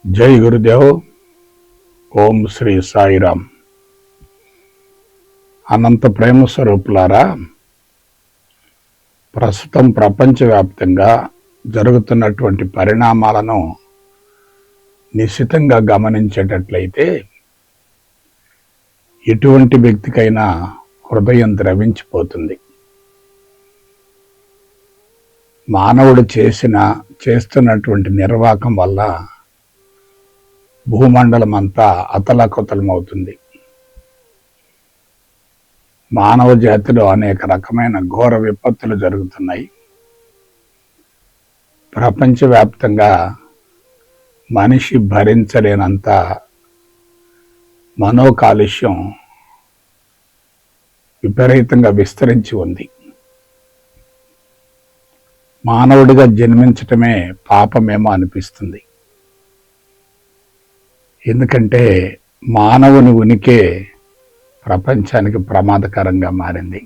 జై గురుదేవ్. ఓం శ్రీ సాయిరామ్. అనంత ప్రేమ స్వరూపులారా, ప్రస్తుతం ప్రపంచవ్యాప్తంగా జరుగుతున్నటువంటి పరిణామాలను నిశితంగా గమనించేటట్లయితే ఎటువంటి వ్యక్తికైనా హృదయం ద్రవించిపోతుంది. మానవుడు చేస్తున్నటువంటి నిర్వాకం వల్ల భూమండలం అంతా అతలాకుతలమవుతుంది. మానవ జాతిలో అనేక రకమైన ఘోర విపత్తులు జరుగుతున్నాయి. ప్రపంచవ్యాప్తంగా మనిషి భరించలేనంత మనోకాలుష్యం విపరీతంగా విస్తరించి ఉంది. మానవుడిగా జన్మించటమే పాపమేమో అనిపిస్తుంది. ఎందుకంటే మానవుని ఉనికే ప్రపంచానికి ప్రమాదకరంగా మారింది.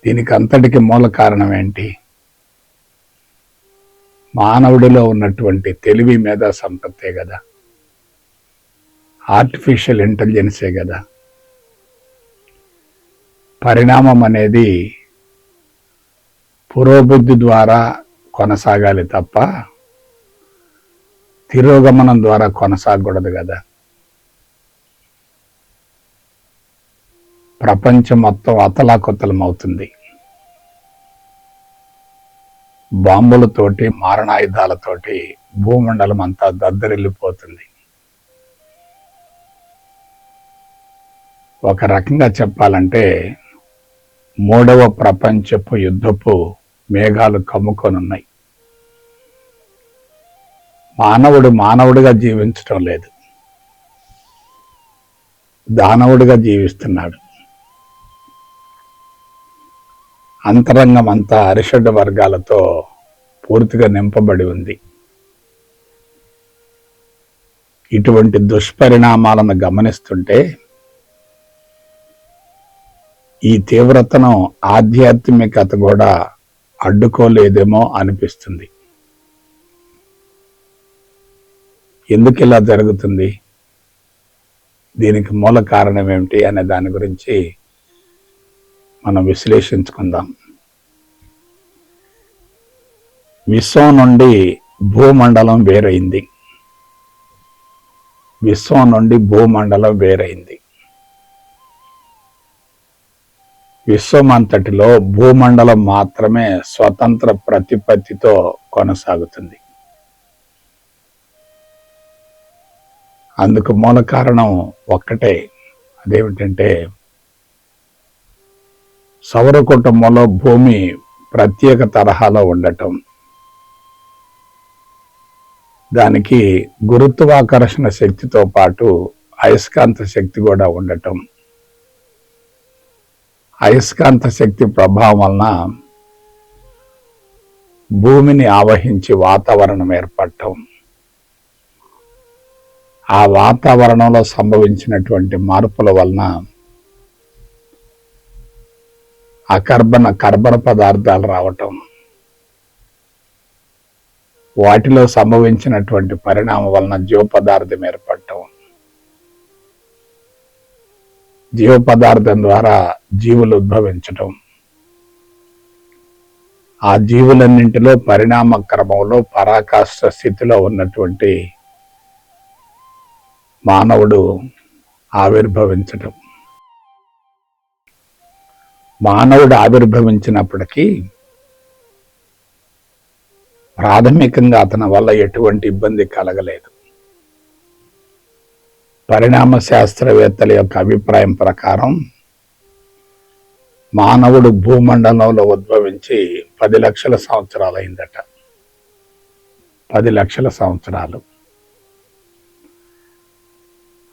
దీనికి అంతటికి మూల కారణం ఏంటి? మానవుడిలో ఉన్నటువంటి తెలివి మేధా సంపత్తే కదా, ఆర్టిఫిషియల్ ఇంటెలిజెన్సే కదా. పరిణామం అనేది పురోభివృద్ధి ద్వారా కొనసాగాలి తప్ప తిరోగమనం ద్వారా కొనసాగకూడదు కదా. ప్రపంచం మొత్తం అతలాకుతలం అవుతుంది. బాంబులతోటి, మారణాయుధాలతోటి భూమండలం అంతా దద్దరిల్లిపోతుంది. ఒక రకంగా చెప్పాలంటే మూడవ ప్రపంచపు యుద్ధపు మేఘాలు కమ్ముకొనున్నాయి. మానవుడిగా జీవించటం లేదు, దానవుడిగా జీవిస్తున్నాడు. అంతరంగం అంతా అరిషడ్ వర్గాలతో పూర్తిగా నింపబడి ఉంది. ఇటువంటి దుష్పరిణామాలను గమనిస్తుంటే ఈ తీవ్రతను ఆధ్యాత్మికత కూడా అడ్డుకోలేదేమో అనిపిస్తుంది. ఎందుకు ఇలా జరుగుతుంది, దీనికి మూల కారణం ఏమిటి అనే దాని గురించి మనం విశ్లేషించుకుందాం. విశ్వం నుండి భూమండలం వేరైంది. విశ్వం నుండి భూమండలం వేరైంది. విశ్వం అంతటిలో భూమండలం మాత్రమే స్వతంత్ర ప్రతిపత్తితో కొనసాగుతుంది. అందుకు మూల కారణం ఒక్కటే. అదేమిటంటే సౌర కుటుంబంలో భూమి ప్రత్యేక తరహాలో ఉండటం, దానికి గురుత్వాకర్షణ శక్తితో పాటు అయస్కాంత శక్తి కూడా ఉండటం, అయస్కాంత శక్తి ప్రభావం వలన భూమిని ఆవహించి వాతావరణం ఏర్పడటం, ఆ వాతావరణంలో సంభవించినటువంటి మార్పుల వలన కర్బన పదార్థాలు రావటం, వాటిలో సంభవించినటువంటి పరిణామం వలన జీవ పదార్థం ఏర్పడటం, జీవ పదార్థం ద్వారా జీవులు ఉద్భవించటం, ఆ జీవులన్నింటిలో పరిణామ క్రమంలో పరాకాష్ఠ స్థితిలో ఉన్నటువంటి మానవుడు ఆవిర్భవించటం. మానవుడు ఆవిర్భవించినప్పటికీ ప్రాథమికంగా అతని వల్ల ఎటువంటి ఇబ్బంది కలగలేదు. పరిణామ శాస్త్రవేత్తల యొక్క అభిప్రాయం ప్రకారం మానవుడు భూమండలంలో ఉద్భవించి 10 లక్షల సంవత్సరాలు అయిందట. 10 లక్షల సంవత్సరాలు.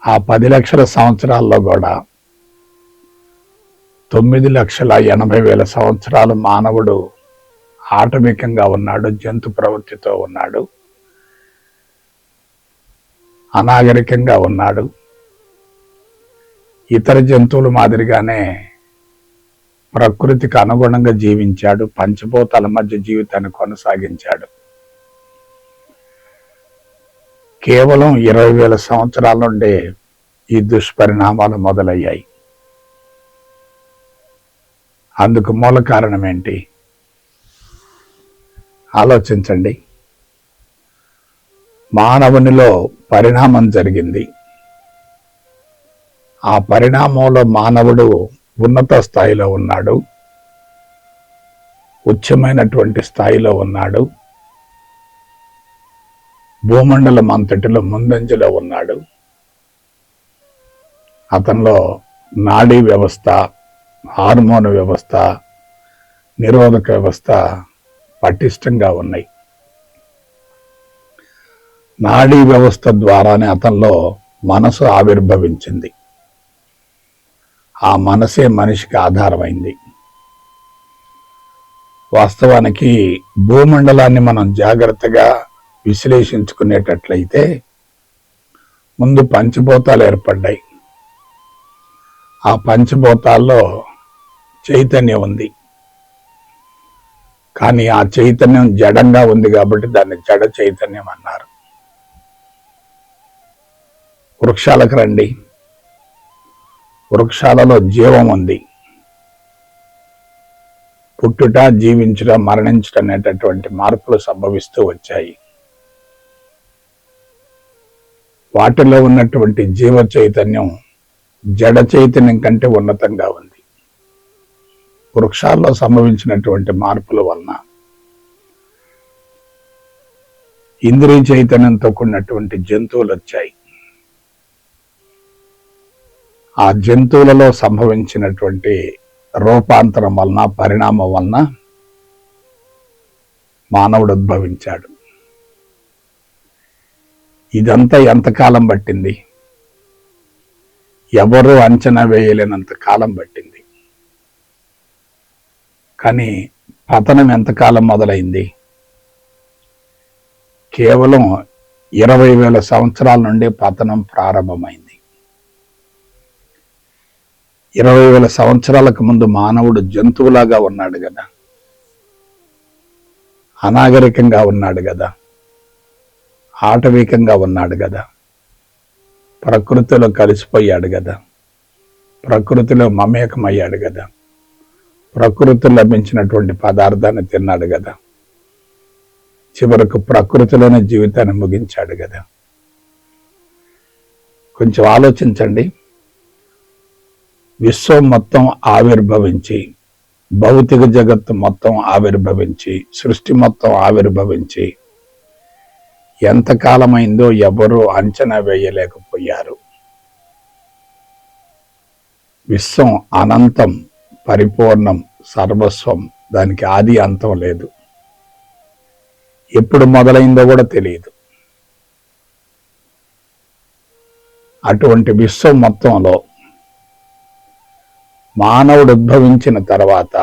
ఆ 10 లక్షల సంవత్సరాల్లో కూడా 9,80,000 సంవత్సరాలు మానవుడు ఆటవికంగా ఉన్నాడు, జంతు ప్రవృత్తితో ఉన్నాడు, అనాగరికంగా ఉన్నాడు. ఇతర జంతువుల మాదిరిగానే ప్రకృతికి అనుగుణంగా జీవించాడు, పంచభూతాల మధ్య జీవితాన్ని కొనసాగించాడు. కేవలం 20,000 సంవత్సరాల నుండే ఈ దుష్పరిణామాలు మొదలయ్యాయి. అందుకు మూల కారణం ఏంటి? ఆలోచించండి. మానవునిలో పరిణామం జరిగింది. ఆ పరిణామంలో మానవుడు ఉన్నత స్థాయిలో ఉన్నాడు, ఉచ్చమైనటువంటి స్థాయిలో ఉన్నాడు, భూమండలం అంతటిలో ముందంజలో ఉన్నాడు. అతనిలో నాడీ వ్యవస్థ, హార్మోన్ వ్యవస్థ, నిరోధక వ్యవస్థ పటిష్టంగా ఉన్నాయి. నాడీ వ్యవస్థ ద్వారానే అతనిలో మనసు ఆవిర్భవించింది. ఆ మనసే మనిషికి ఆధారమైంది. వాస్తవానికి భూమండలాన్ని మనం జాగ్రత్తగా విశ్లేషించుకునేటట్లయితే ముందు పంచభూతాలు ఏర్పడ్డాయి. ఆ పంచభూతాల్లో చైతన్యం ఉంది. కానీ ఆ చైతన్యం జడంగా ఉంది కాబట్టి దాన్ని జడ చైతన్యం అన్నారు. వృక్షాలకు రండి. వృక్షాలలో జీవం ఉంది. పుట్టుట, జీవించడం, మరణించడం అనేటటువంటి మార్పులు సంభవిస్తూ వచ్చాయి. వాటిలో ఉన్నటువంటి జీవ చైతన్యం జడ చైతన్యం కంటే ఉన్నతంగా ఉంది. వృక్షాల్లో సంభవించినటువంటి మార్పుల వలన ఇంద్రియ చైతన్యంతో కూడినటువంటి జంతువులు వచ్చాయి. ఆ జంతువులలో సంభవించినటువంటి రూపాంతరం వలన, పరిణామం వలన మానవుడు ఉద్భవించాడు. ఇదంతా ఎంతకాలం పట్టింది? ఎవరూ అంచనా వేయలేనంత కాలం పట్టింది. కానీ పతనం ఎంతకాలం మొదలైంది? కేవలం 20,000 సంవత్సరాల నుండి పతనం ప్రారంభమైంది. 20,000 సంవత్సరాలకు ముందు మానవుడు జంతువులాగా ఉన్నాడు కదా, అనాగరికంగా ఉన్నాడు కదా, ఆటవికంగా ఉన్నాడు కదా, ప్రకృతిలో కలిసిపోయాడు కదా, ప్రకృతిలో మమేకమయ్యాడు కదా, ప్రకృతిలో లభించినటువంటి పదార్థాన్ని తిన్నాడు కదా, చివరకు ప్రకృతిలోనే జీవితాన్ని ముగించాడు కదా. కొంచెం ఆలోచించండి. విశ్వం మొత్తం ఆవిర్భవించి, భౌతిక జగత్తు మొత్తం ఆవిర్భవించి, సృష్టి మొత్తం ఆవిర్భవించి ఎంతకాలమైందో ఎవరూ అంచనా వేయలేకపోయారు. విశ్వం అనంతం, పరిపూర్ణం, సర్వస్వం. దానికి ఆది అంతం లేదు. ఎప్పుడు మొదలైందో కూడా తెలియదు. అటువంటి విశ్వం మొత్తంలో మానవుడు ఉద్భవించిన తర్వాత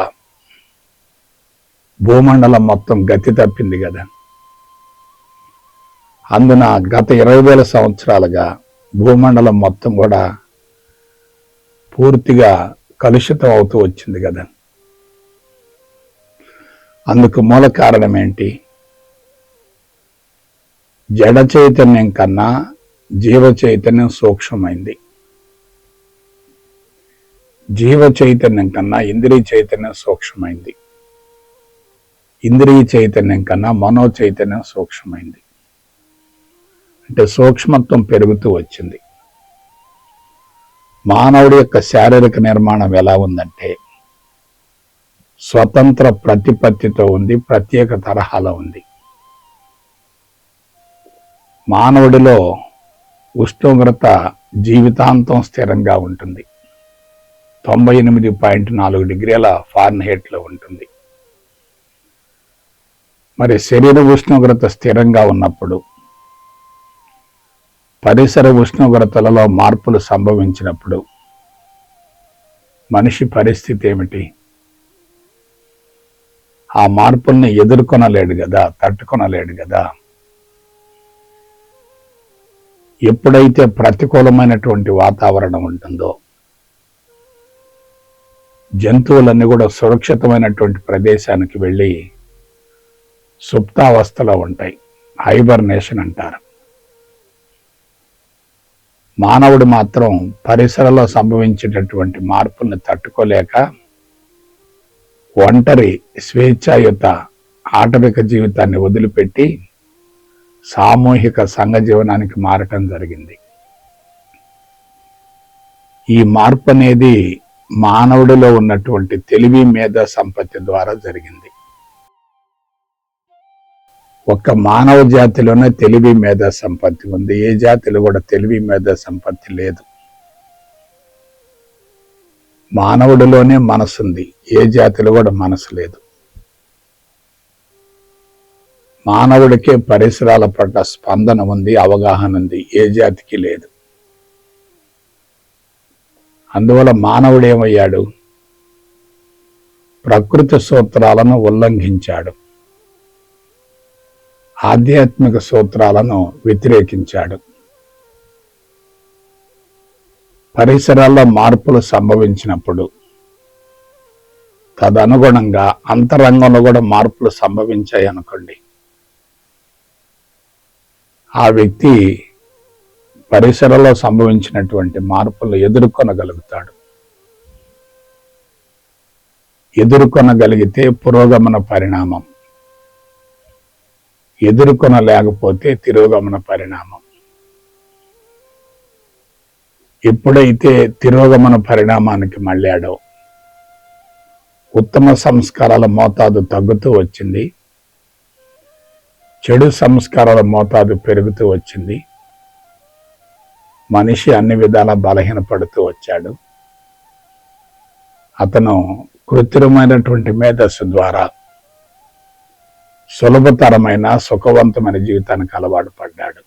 భూమండలం మొత్తం గతి తప్పింది కదా. అందున గత 20,000 సంవత్సరాలుగా భూమండలం మొత్తం కూడా పూర్తిగా కలుషితం అవుతూ వచ్చింది కదా. అందుకు మూల కారణం ఏంటి? జడ చైతన్యం కన్నా జీవ చైతన్యం సూక్ష్మమైంది. జీవ చైతన్యం కన్నా ఇంద్రియ చైతన్యం సూక్ష్మమైంది. ఇంద్రియ చైతన్యం కన్నా మనో చైతన్యం సూక్ష్మమైంది. అంటే సూక్ష్మత్వం పెరుగుతూ వచ్చింది. మానవుడి యొక్క శారీరక నిర్మాణం ఎలా ఉందంటే స్వతంత్ర ప్రతిపత్తితో ఉంది, ప్రత్యేక తరహాలో ఉంది. మానవుడిలో ఉష్ణోగ్రత జీవితాంతం స్థిరంగా ఉంటుంది. 98.4 డిగ్రీల ఫారెన్హీట్లో ఉంటుంది. మరి శరీర ఉష్ణోగ్రత స్థిరంగా ఉన్నప్పుడు పరిసర ఉష్ణోగ్రతలలో మార్పులు సంభవించినప్పుడు మనిషి పరిస్థితి ఏమిటి? ఆ మార్పుల్ని ఎదుర్కొనలేడు కదా, తట్టుకొనలేడు కదా. ఎప్పుడైతే ప్రతికూలమైనటువంటి వాతావరణం ఉంటుందో జంతువులన్నీ కూడా సురక్షితమైనటువంటి ప్రదేశానికి వెళ్ళి సుప్తావస్థలో ఉంటాయి. హైబర్నేషన్ అంటారు. మానవుడు మాత్రం పరిసరాల్లో సంభవించేటటువంటి మార్పుల్ని తట్టుకోలేక ఒంటరి స్వేచ్ఛాయుత ఆటవిక జీవితాన్ని వదిలిపెట్టి సామూహిక సంఘ జీవనానికి మారటం జరిగింది. ఈ మార్పు అనేది మానవుడిలో ఉన్నటువంటి తెలివి మేధా సంపత్తి ద్వారా జరిగింది. ఒక్క మానవ జాతిలోనే తెలివి మేధా సంపత్తి ఉంది. ఏ జాతిలో కూడా తెలివి మేధా సంపత్తి లేదు. మానవుడిలోనే మనసుంది. ఏ జాతిలో కూడా మనసు లేదు. మానవుడికే పరిసరాల పట్ల స్పందన ఉంది, అవగాహన ఉంది. ఏ జాతికి లేదు. అందువల్ల మానవుడు ఏమయ్యాడు? ప్రకృతి సూత్రాలను ఉల్లంఘించాడు, ఆధ్యాత్మిక సూత్రాలను వ్యతిరేకించాడు. పరిసరాల్లో మార్పులు సంభవించినప్పుడు తదనుగుణంగా అంతరంగంలో కూడా మార్పులు సంభవించాయి అనుకోండి, ఆ వ్యక్తి పరిసరాల్లో సంభవించినటువంటి మార్పులు ఎదుర్కొనగలుగుతాడు. ఎదుర్కొనగలిగితే పురోగమన పరిణామం, ఎదుర్కొనలేకపోతే తిరోగమన పరిణామం. ఎప్పుడైతే తిరోగమన పరిణామానికి మళ్ళాడో ఉత్తమ సంస్కారాల మోతాదు తగ్గుతూ వచ్చింది, చెడు సంస్కారాల మోతాదు పెరుగుతూ వచ్చింది. మనిషి అన్ని విధాలా బలహీనపడుతూ వచ్చాడు. అతను కృత్రిమైనటువంటి మేధస్సు ద్వారా సులభతరమైన సుఖవంతమైన జీవితానికి అలవాటు పడ్డాడు.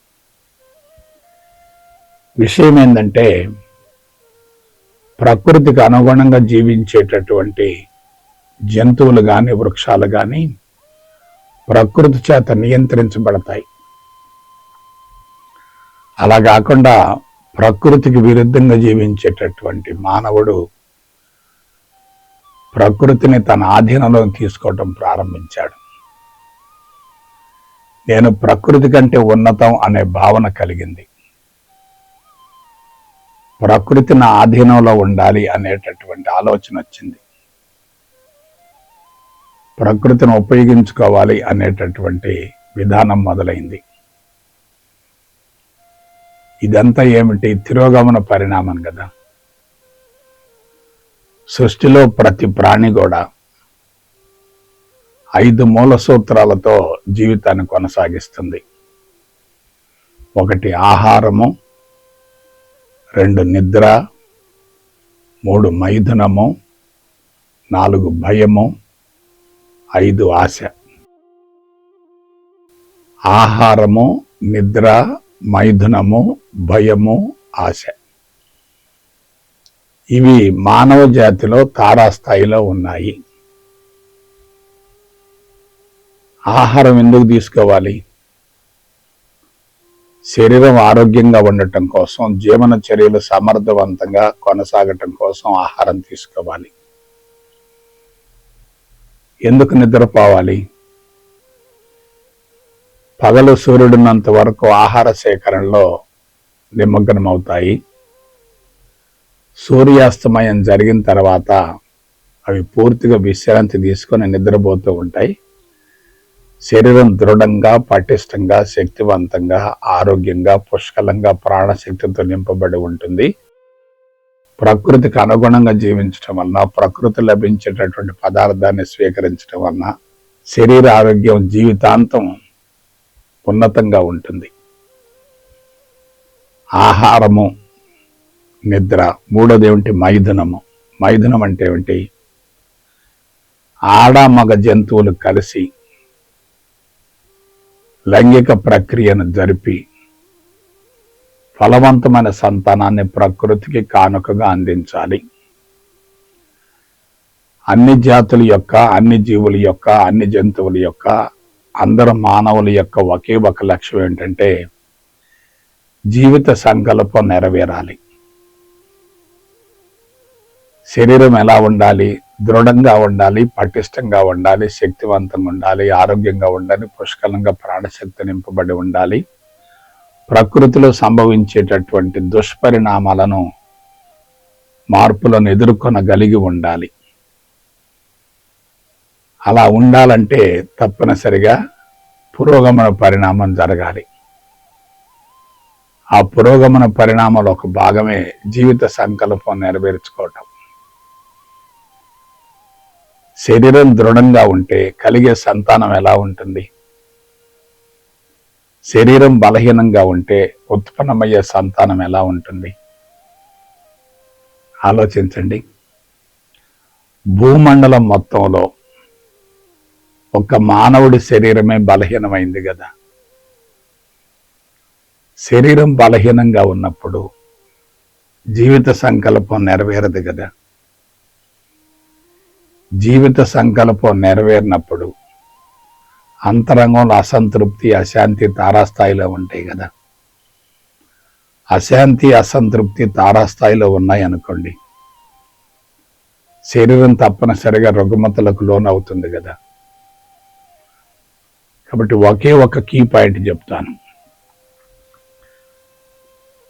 విషయం ఏంటంటే, ప్రకృతికి అనుగుణంగా జీవించేటటువంటి జంతువులు కానీ వృక్షాలు కానీ ప్రకృతి చేత నియంత్రించబడతాయి. అలా కాకుండా ప్రకృతికి విరుద్ధంగా జీవించేటటువంటి మానవుడు ప్రకృతిని తన ఆధీనంలో తీసుకోవటం ప్రారంభించాడు. నేను ప్రకృతి కంటే ఉన్నతం అనే భావన కలిగింది. ప్రకృతి నా ఆధీనంలో ఉండాలి అనేటటువంటి ఆలోచన వచ్చింది. ప్రకృతిని ఉపయోగించుకోవాలి అనేటటువంటి విధానం మొదలైంది. ఇదంతా ఏమిటి? తిరోగమన పరిణామం కదా. సృష్టిలో ప్రతి ప్రాణి కూడా 5 మూల సూత్రాలతో జీవితాన్ని కొనసాగిస్తుంది. 1 ఆహారము, 2 నిద్ర, 3 మైథునము, 4 భయము, 5 ఆశ. ఆహారము, నిద్ర, మైథునము, భయము, ఆశ. ఇవి మానవ జాతిలో తారాస్థాయిలో ఉన్నాయి. ఆహారం ఎందుకు తీసుకోవాలి? శరీరం ఆరోగ్యంగా ఉండటం కోసం, జీవన చర్యలు సమర్థవంతంగా కొనసాగటం కోసం ఆహారం తీసుకోవాలి. ఎందుకు నిద్రపోవాలి? పగలు సూర్యుడున్నంత వరకు ఆహార సేకరణలో నిమగ్నమవుతాయి. సూర్యాస్తమయం జరిగిన తర్వాత అవి పూర్తిగా విశ్రాంతి తీసుకొని నిద్రపోతూ ఉంటాయి. శరీరం దృఢంగా, పటిష్టంగా, శక్తివంతంగా, ఆరోగ్యంగా, పుష్కలంగా ప్రాణశక్తితో నింపబడి ఉంటుంది. ప్రకృతికి అనుగుణంగా జీవించడం వలన, ప్రకృతి లభించేటటువంటి పదార్థాన్ని స్వీకరించడం వలన శరీర ఆరోగ్యం జీవితాంతం ఉన్నతంగా ఉంటుంది. ఆహారము, నిద్ర. 3వది ఏమిటి? మైథునము. మైథునం అంటే ఏమిటి? ఆడ మగ జంతువులు కలిసి లైంగిక ప్రక్రియను జరిపి ఫలవంతమైన సంతానాన్ని ప్రకృతికి కానుకగా అందించాలి. అన్ని జాతుల యొక్క, అన్ని జీవుల యొక్క, అన్ని జంతువుల యొక్క, అందరు మానవుల యొక్క ఒకే ఒక లక్ష్యం ఏంటంటే జీవిత సంకల్పం నెరవేరాలి. శరీరం ఎలా ఉండాలి? దృఢంగా ఉండాలి, పటిష్టంగా ఉండాలి, శక్తివంతంగా ఉండాలి, ఆరోగ్యంగా ఉండాలి, పుష్కలంగా ప్రాణశక్తి నింపబడి ఉండాలి, ప్రకృతిలో సంభవించేటటువంటి దుష్పరిణామాలను, మార్పులను ఎదుర్కొనగలిగి ఉండాలి. అలా ఉండాలంటే తప్పనిసరిగా పురోగమన పరిణామం జరగాలి. ఆ పురోగమన పరిణామాల ఒక భాగమే జీవిత సంకల్పం నెరవేర్చుకోవటం. శరీరం దృఢంగా ఉంటే కలిగే సంతానం ఎలా ఉంటుంది? శరీరం బలహీనంగా ఉంటే ఉత్పన్నమయ్యే సంతానం ఎలా ఉంటుంది? ఆలోచించండి. భూమండలం మొత్తంలో ఒక మానవుడి శరీరమే బలహీనమైంది కదా. శరీరం బలహీనంగా ఉన్నప్పుడు జీవిత సంకల్పం నెరవేరదు కదా. జీవిత సంకల్పం నెరవేరినప్పుడు అంతరంగంలో అసంతృప్తి, అశాంతి తారాస్థాయిలో ఉంటాయి కదా. అశాంతి, అసంతృప్తి తారాస్థాయిలో ఉన్నాయనుకోండి, శరీరం తప్పనిసరిగా రుగ్మతలకు లోనవుతుంది కదా. కాబట్టి ఒకే ఒక కీ పాయింట్ చెప్తాను.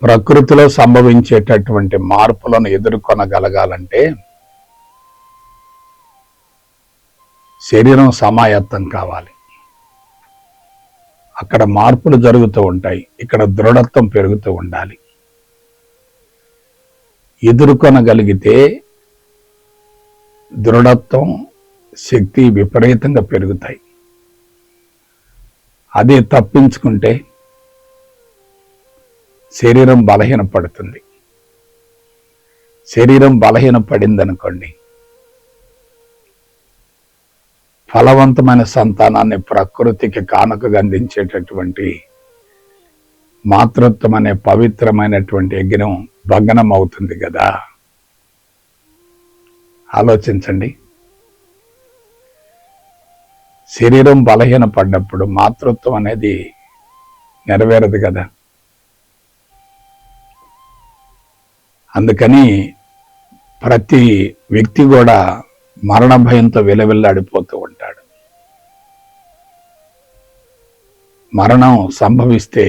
ప్రకృతిలో సంభవించేటటువంటి మార్పులను ఎదుర్కొనగలగాలంటే శరీరం సమాయత్తం కావాలి. అక్కడ మార్పులు జరుగుతూ ఉంటాయి, ఇక్కడ దృఢత్వం పెరుగుతూ ఉండాలి. ఎదుర్కొనగలిగితే దృఢత్వం, శక్తి విపరీతంగా పెరుగుతాయి. అదే తప్పించుకుంటే శరీరం బలహీనపడుతుంది. శరీరం బలహీనపడిందనుకోండి, ఫలవంతమైన సంతానాన్ని ప్రకృతికి కానుకగా అందించేటటువంటి మాతృత్వం అనే పవిత్రమైనటువంటి యజ్ఞం భగ్నం అవుతుంది కదా. ఆలోచించండి. శరీరం బలహీనపడ్డప్పుడు మాతృత్వం అనేది నెరవేరదు కదా. అందుకని ప్రతి వ్యక్తి కూడా మరణ భయంతో విలవిల్లాడిపోతూ ఉంటాడు. మరణం సంభవిస్తే,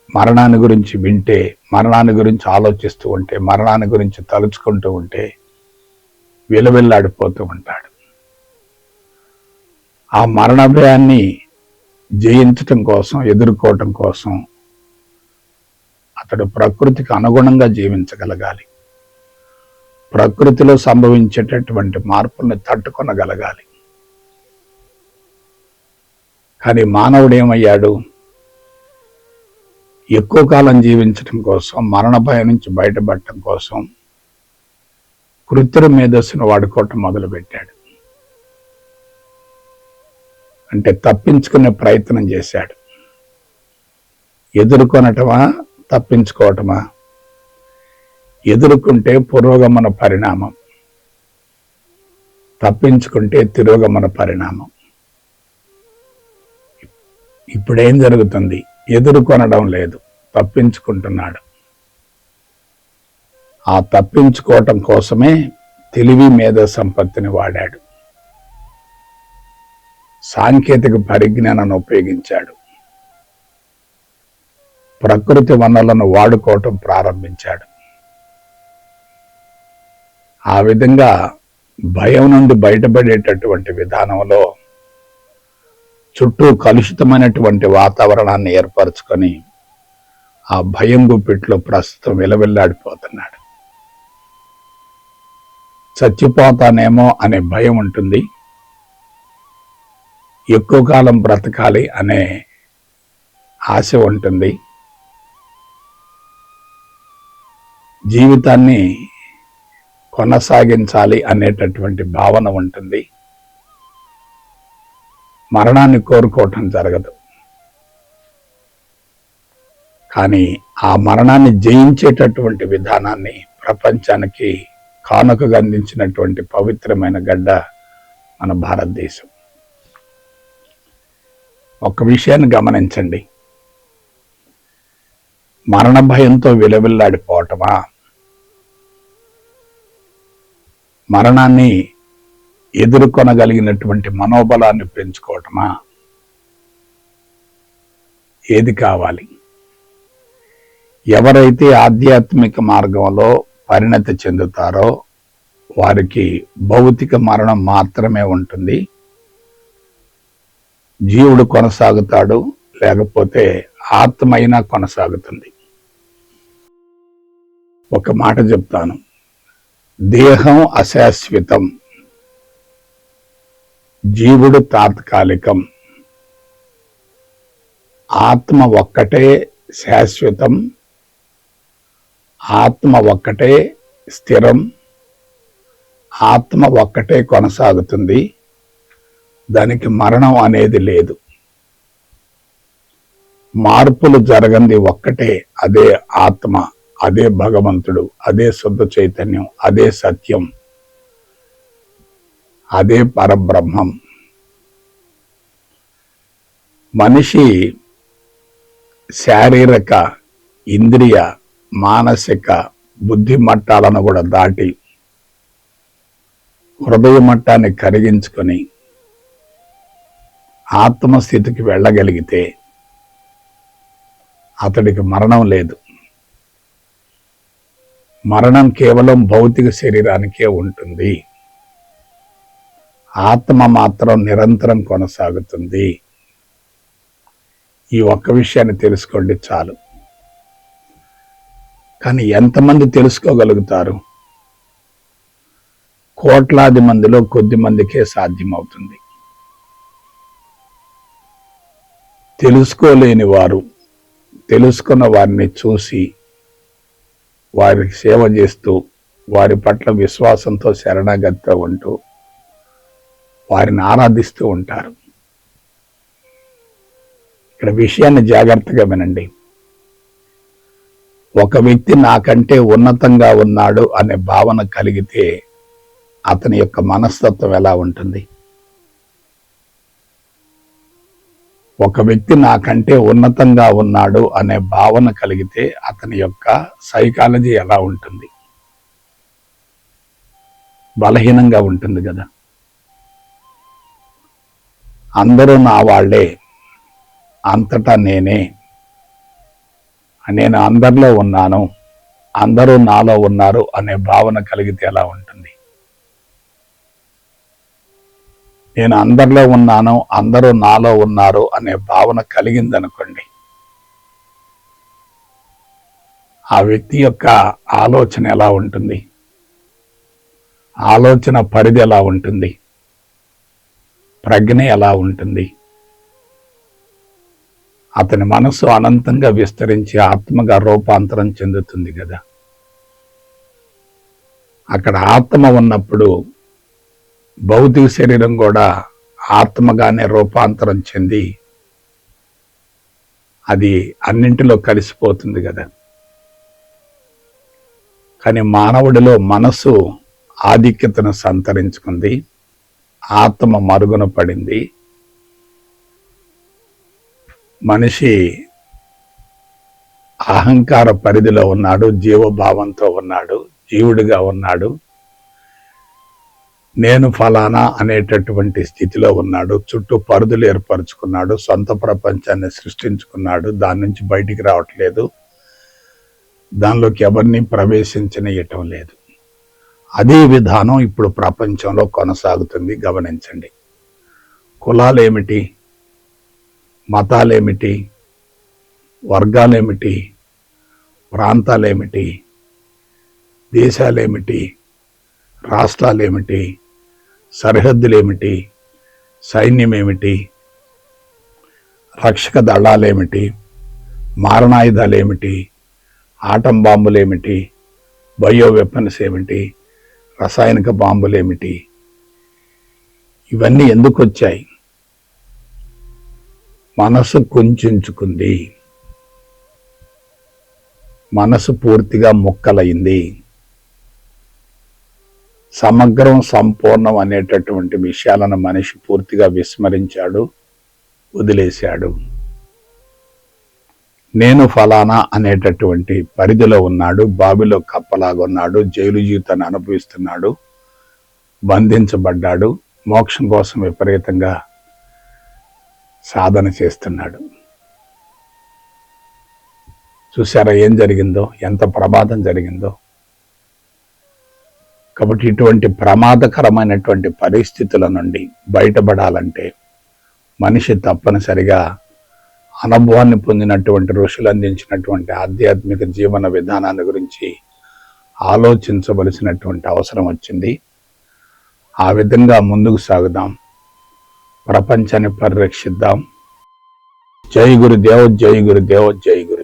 మరణాన్ని గురించి వింటే, మరణాన్ని గురించి ఆలోచిస్తూ ఉంటే, మరణాన్ని గురించి తలుచుకుంటూ ఉంటే విలవిల్లాడిపోతూ ఉంటాడు. ఆ మరణ భయాన్ని జయించటం కోసం, ఎదుర్కోవటం కోసం అతడు ప్రకృతికి అనుగుణంగా జీవించగలగాలి. ప్రకృతిలో సంభవించేటటువంటి మార్పుల్ని తట్టుకొనగలగాలి. కానీ మానవుడు ఏమయ్యాడు? ఎక్కువ కాలం జీవించటం కోసం, మరణ భయం నుంచి బయటపడటం కోసం కృత్రిమ మేధస్సును వాడుకోవటం మొదలుపెట్టాడు. అంటే తప్పించుకునే ప్రయత్నం చేశాడు. ఎదుర్కొనటమా, తప్పించుకోవటమా? ఎదుర్కొంటే పురోగమన పరిణామం, తప్పించుకుంటే తిరోగమన పరిణామం. ఇప్పుడేం జరుగుతుంది? ఎదుర్కొనడం లేదు, తప్పించుకుంటున్నాడు. ఆ తప్పించుకోవటం కోసమే తెలివి మేధో సంపత్తిని వాడాడు, సాంకేతిక పరిజ్ఞానాన్ని ఉపయోగించాడు, ప్రకృతి వనరులను వాడుకోవటం ప్రారంభించాడు. ఆ విధంగా భయం నుండి బయటపడేటటువంటి విధానంలో చుట్టూ కలుషితమైనటువంటి వాతావరణాన్ని ఏర్పరచుకొని ఆ భయం గుప్పిట్లో ప్రస్తుతం విలవిల్లాడిపోతున్నాడు. చచ్చిపోతానేమో అనే భయం ఉంటుంది, ఎక్కువ కాలం బ్రతకాలి అనే ఆశ ఉంటుంది, జీవితాన్ని కొనసాగించాలి అనేటటువంటి భావన ఉంటుంది. మరణాన్ని కోరుకోవటం జరగదు. కానీ ఆ మరణాన్ని జయించేటటువంటి విధానాన్ని ప్రపంచానికి కానుకగా అందించినటువంటి పవిత్రమైన గడ్డ మన భారతదేశం. ఒక విషయాన్ని గమనించండి. మరణ భయంతో విలవిల్లాడిపోవటమా, మరణాన్ని ఎదుర్కొనగలిగినటువంటి మనోబలాన్ని పెంచుకోవటమా? ఏది కావాలి? ఎవరైతే ఆధ్యాత్మిక మార్గంలో పరిణతి చెందుతారో వారికి భౌతిక మరణం మాత్రమే ఉంటుంది. జీవుడు కొనసాగుతాడు, లేకపోతే ఆత్మ అయినా కొనసాగుతుంది. ఒక మాట చెప్తాను, దేహం అశాశ్వతం, జీవుడు తాత్కాలికం, ఆత్మ ఒక్కటే శాశ్వతం, ఆత్మ ఒక్కటే స్థిరం, ఆత్మ ఒక్కటే కొనసాగుతుంది. దానికి మరణం అనేది లేదు. మార్పులు జరగంది ఒక్కటే, అదే ఆత్మ, అదే భగవంతుడు, అదే శుద్ధ చైతన్యం, అదే సత్యం, అదే పరబ్రహ్మం. మనిషి శారీరక, ఇంద్రియ, మానసిక, బుద్ధి మట్టాలను కూడా దాటి హృదయ మట్టాన్ని కరిగించుకొని ఆత్మస్థితికి వెళ్ళగలిగితే అతడికి మరణం లేదు. మరణం కేవలం భౌతిక శరీరానికే ఉంటుంది. ఆత్మ మాత్రం నిరంతరం కొనసాగుతుంది. ఈ ఒక్క విషయాన్ని తెలుసుకోండి చాలు. కానీ ఎంతమంది తెలుసుకోగలుగుతారు? కోట్లాది మందిలో కొద్ది మందికే సాధ్యమవుతుంది. తెలుసుకోలేని వారు తెలుసుకున్న వారిని చూసి వారికి సేవ చేస్తూ, వారి పట్ల విశ్వాసంతో శరణాగతితో ఉంటూ వారిని ఆరాధిస్తూ ఉంటారు. ఇక్కడ విషయాన్ని జాగ్రత్తగా వినండి. ఒక వ్యక్తి నాకంటే ఉన్నతంగా ఉన్నాడు అనే భావన కలిగితే అతని యొక్క మనస్తత్వం ఎలా ఉంటుంది? ఒక వ్యక్తి నాకంటే ఉన్నతంగా ఉన్నాడు అనే భావన కలిగితే అతని యొక్క సైకాలజీ ఎలా ఉంటుంది? బలహీనంగా ఉంటుంది కదా. అందరూ నా వాళ్ళే, అంతటా నేనే, నేను అందరిలో ఉన్నాను, అందరూ నాలో ఉన్నారు అనే భావన కలిగితే ఎలా ఉంటుంది? నేను అందరిలో ఉన్నాను, అందరూ నాలో ఉన్నారు అనే భావన కలిగిందనుకోండి, ఆ వ్యక్తి యొక్క ఆలోచన ఎలా ఉంటుంది? ఆలోచన పరిధి ఎలా ఉంటుంది? ప్రజ్ఞ ఎలా ఉంటుంది? అతని మనస్సు అనంతంగా విస్తరించి ఆత్మగా రూపాంతరం చెందుతుంది కదా. అక్కడ ఆత్మ ఉన్నప్పుడు భౌతిక శరీరం కూడా ఆత్మగానే రూపాంతరం చెంది అది అన్నింటిలో కలిసిపోతుంది కదా. కానీ మానవుడిలో మనస్సు ఆధిక్యతను సంతరించుకుంది, ఆత్మ మరుగున పడింది. మనిషి అహంకార పరిధిలో ఉన్నాడు, జీవభావంతో ఉన్నాడు, జీవుడిగా ఉన్నాడు, నేను ఫలానా అనేటటువంటి స్థితిలో ఉన్నాడు. చుట్టూ పరిధులు ఏర్పరచుకున్నాడు, సొంత ప్రపంచాన్ని సృష్టించుకున్నాడు, దాని నుంచి బయటికి రావట్లేదు, దానిలోకి ఎవరిని ప్రవేశించనియటం లేదు. అదే విధానం ఇప్పుడు ప్రపంచంలో కొనసాగుతుంది. గమనించండి. కులాలేమిటి, మతాలేమిటి, వర్గాలేమిటి, ప్రాంతాలేమిటి, దేశాలేమిటి, రాష్ట్రాలేమిటి, సరిహద్దులేమిటి, సైన్యమేమిటి, రక్షక దళాలేమిటి, మారణాయుధాలేమిటి, ఆటం బాంబులేమిటి, బయో వెపన్స్ ఏమిటి, రసాయనిక బాంబులేమిటి, ఇవన్నీ ఎందుకు వచ్చాయి? మనసు కుంచుకుంది, మనసు పూర్తిగా ముక్కలైంది. సమగ్రం, సంపూర్ణం అనేటటువంటి విషయాలను మనిషి పూర్తిగా విస్మరించాడు, వదిలేశాడు. నేను ఫలానా అనేటటువంటి పరిధిలో ఉన్నాడు, బావిలో కప్పలాగున్నాడు, జైలు జీవితాన్ని అనుభవిస్తున్నాడు, బంధించబడ్డాడు, మోక్షం కోసం విపరీతంగా సాధన చేస్తున్నాడు. చూసారా ఏం జరిగిందో, ఎంత ప్రమాదం జరిగిందో. కాబట్టి ఇటువంటి ప్రమాదకరమైనటువంటి పరిస్థితుల నుండి బయటపడాలంటే మనిషి తప్పనిసరిగా అనుభవాన్ని పొందినటువంటి ఋషులు అందించినటువంటి ఆధ్యాత్మిక జీవన విధానాన్ని గురించి ఆలోచించవలసినటువంటి అవసరం వచ్చింది. ఆ విధంగా ముందుకు సాగుదాం, ప్రపంచాన్ని పరిరక్షిద్దాం. జై గురుదేవ్, జై గురుదేవ్, జై గురు.